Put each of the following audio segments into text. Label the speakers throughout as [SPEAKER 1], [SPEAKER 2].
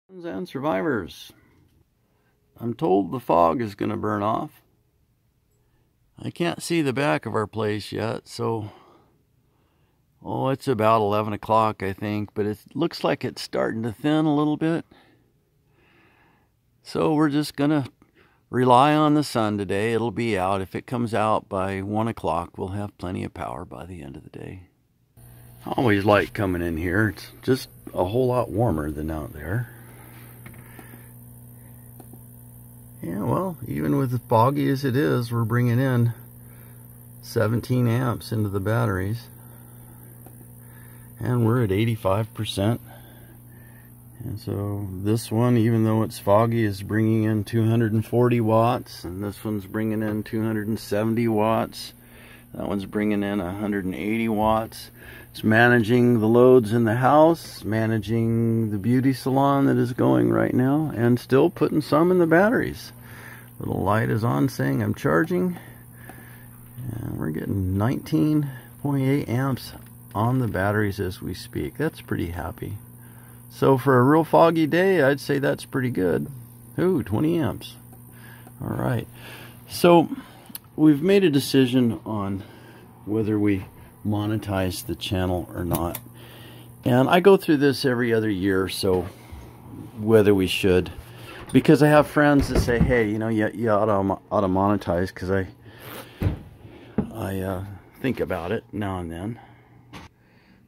[SPEAKER 1] And survivors, I'm told the fog is going to burn off. I can't see the back of our place yet, so it's about 11 o'clock, I think, but it looks like it's starting to thin a little bit. So we're just going to rely on the sun today. It'll be out. If it comes out by 1 o'clock, we'll have plenty of power by the end of the day. I always like coming in here. It's just a whole lot warmer than out there. Yeah, well, even with as foggy as it is, we're bringing in 17 amps into the batteries. And we're at 85%. And so this one, even though it's foggy, is bringing in 240 watts. And this one's bringing in 270 watts. That one's bringing in 180 watts. It's managing the loads in the house, managing the beauty salon that is going right now, and still putting some in the batteries. Little light is on saying I'm charging. And we're getting 19.8 amps on the batteries as we speak. That's pretty happy. So for a real foggy day, I'd say that's pretty good. Ooh, 20 amps. All right. So we've made a decision on whether we monetize the channel or not. And I go through this every other year, so whether we should. Because I have friends that say, hey, you ought to monetize, because I think about it now and then.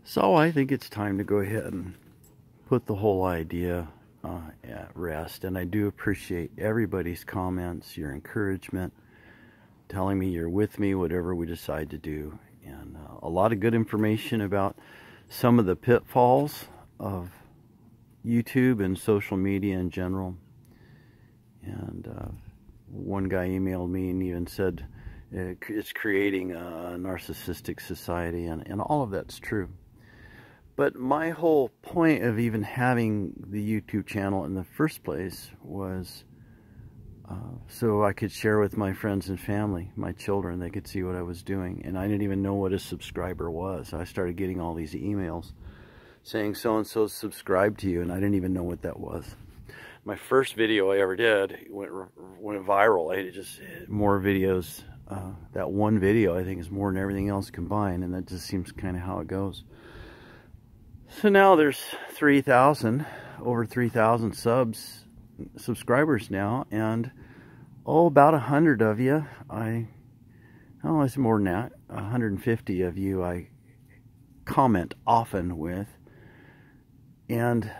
[SPEAKER 1] So I think it's time to go ahead and put the whole idea at rest. And I do appreciate everybody's comments, your encouragement, telling me you're with me, whatever we decide to do. And a lot of good information about some of the pitfalls of YouTube and social media in general. And one guy emailed me and even said it's creating a narcissistic society, and all of that's true. But my whole point of even having the YouTube channel in the first place was so I could share with my friends and family, my children. They could see what I was doing. And I didn't even know what a subscriber was. I started getting all these emails saying so-and-so subscribed to you, and I didn't even know what that was. My first video I ever did went viral. I just more videos. That one video I think is more than everything else combined, and that just seems kind of how it goes. So now there's 3,000, over 3,000 subscribers now, and about 100 of you, it's more than that, 150 of you I comment often with, and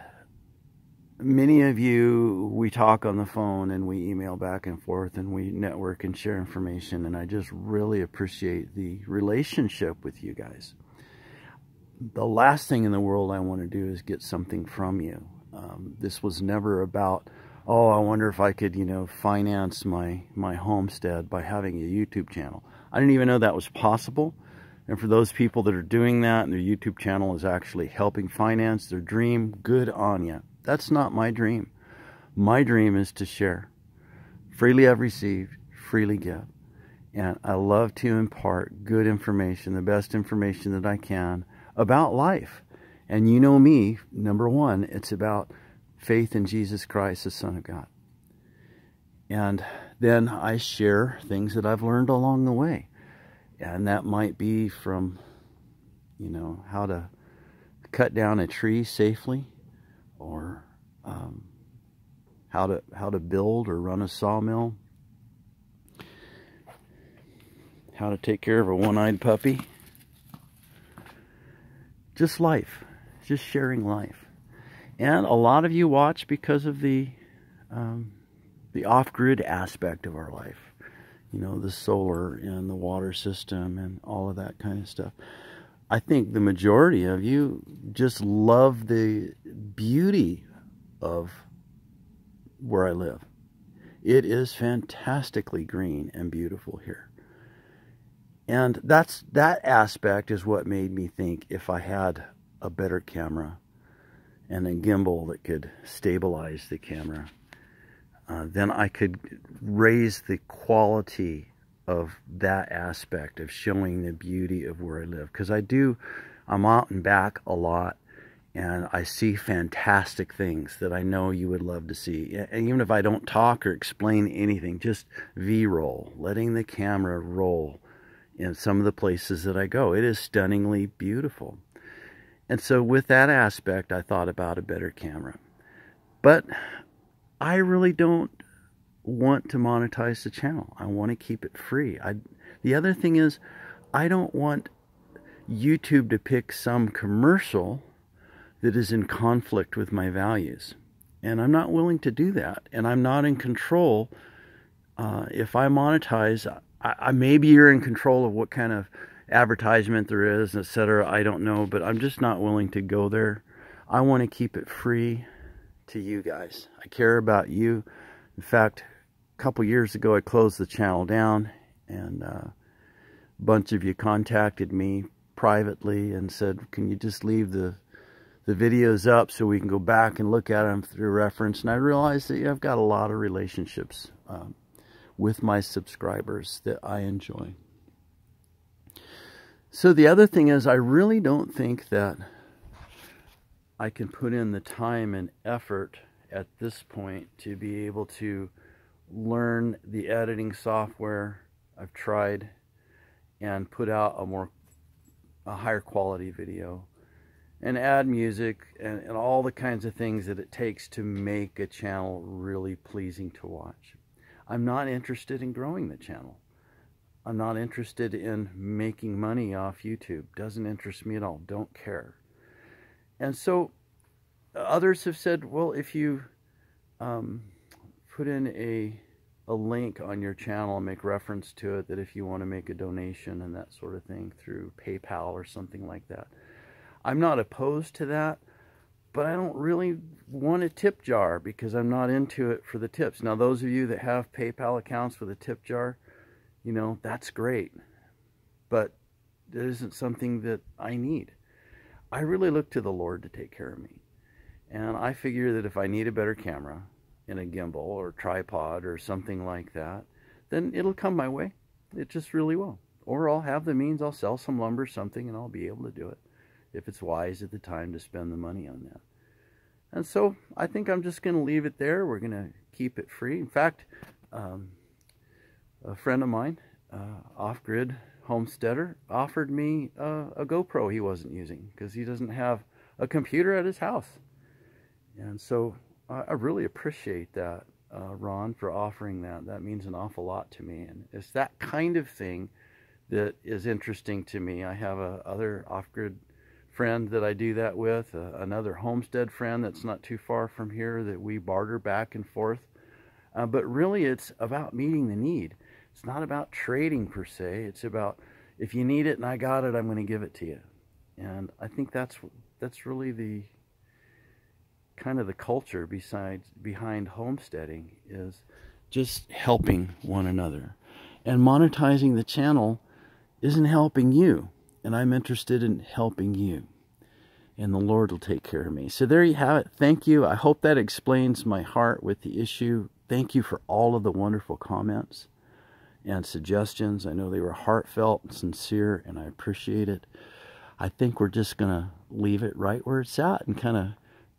[SPEAKER 1] many of you we talk on the phone and we email back and forth and we network and share information, and I just really appreciate the relationship with you guys. The last thing in the world I want to do is get something from you. This was never about, oh, I wonder if I could, finance my homestead by having a YouTube channel. I didn't even know that was possible. And for those people that are doing that and their YouTube channel is actually helping finance their dream, good on you. That's not my dream. My dream is to share. Freely I've received, freely give. And I love to impart good information, the best information that I can about life. And you know me, number one, it's about faith in Jesus Christ, the Son of God. And then I share things that I've learned along the way. And that might be from, how to cut down a tree safely, or how to build or run a sawmill, how to take care of a one-eyed puppy. Just life, just sharing life. And a lot of you watch because of the off-grid aspect of our life. The solar and the water system and all of that kind of stuff. I think the majority of you just love the beauty of where I live. It is fantastically green and beautiful here. And that aspect is what made me think if I had a better camera and a gimbal that could stabilize the camera, then I could raise the quality of that aspect of showing the beauty of where I live. Because I'm out and back a lot, and I see fantastic things that I know you would love to see. And even if I don't talk or explain anything, just V-roll, letting the camera roll in some of the places that I go. It is stunningly beautiful. And so with that aspect, I thought about a better camera. But I really don't want to monetize the channel. I want to keep it free. The other thing is, I don't want YouTube to pick some commercial that is in conflict with my values. And I'm not willing to do that. And I'm not in control. If I monetize, maybe you're in control of what kind of advertisement there is, etc. I don't know, but I'm just not willing to go there. I want to keep it free to you guys. I care about you. In fact, a couple years ago, I closed the channel down, and a bunch of you contacted me privately and said, can you just leave the videos up so we can go back and look at them through reference? And I realized that I've got a lot of relationships with my subscribers that I enjoy. So the other thing is, I really don't think that I can put in the time and effort at this point to be able to learn the editing software I've tried and put out a higher quality video and add music and all the kinds of things that it takes to make a channel really pleasing to watch. I'm not interested in growing the channel. I'm not interested in making money off YouTube. Doesn't interest me at all. Don't care. And so others have said, well, if you put in a link on your channel and make reference to it, that if you want to make a donation and that sort of thing through PayPal or something like that. I'm not opposed to that, but I don't really want a tip jar because I'm not into it for the tips. Now, those of you that have PayPal accounts with a tip jar, you know, that's great, but it isn't something that I need. I really look to the Lord to take care of me. And I figure that if I need a better camera and a gimbal or tripod or something like that, then it'll come my way. It just really will. Or I'll have the means, I'll sell some lumber or something, and I'll be able to do it if it's wise at the time to spend the money on that. And so I think I'm just going to leave it there. We're going to keep it free. In fact, a friend of mine, off-grid homesteader, offered me a GoPro he wasn't using because he doesn't have a computer at his house. And so I really appreciate that, Ron, for offering that. That means an awful lot to me. And it's that kind of thing that is interesting to me. I have other off-grid friend that I do that with, another homestead friend that's not too far from here that we barter back and forth. But really it's about meeting the need. It's not about trading per se. It's about, if you need it and I got it, I'm going to give it to you. And I think that's really the kind of the culture behind homesteading, is just helping one another. And monetizing the channel isn't helping you. And I'm interested in helping you. And the Lord will take care of me. So there you have it. Thank you. I hope that explains my heart with the issue. Thank you for all of the wonderful comments and suggestions. I know they were heartfelt and sincere, and I appreciate it. I think we're just going to leave it right where it's at and kind of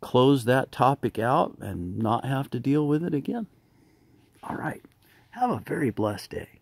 [SPEAKER 1] close that topic out and not have to deal with it again. All right. Have a very blessed day.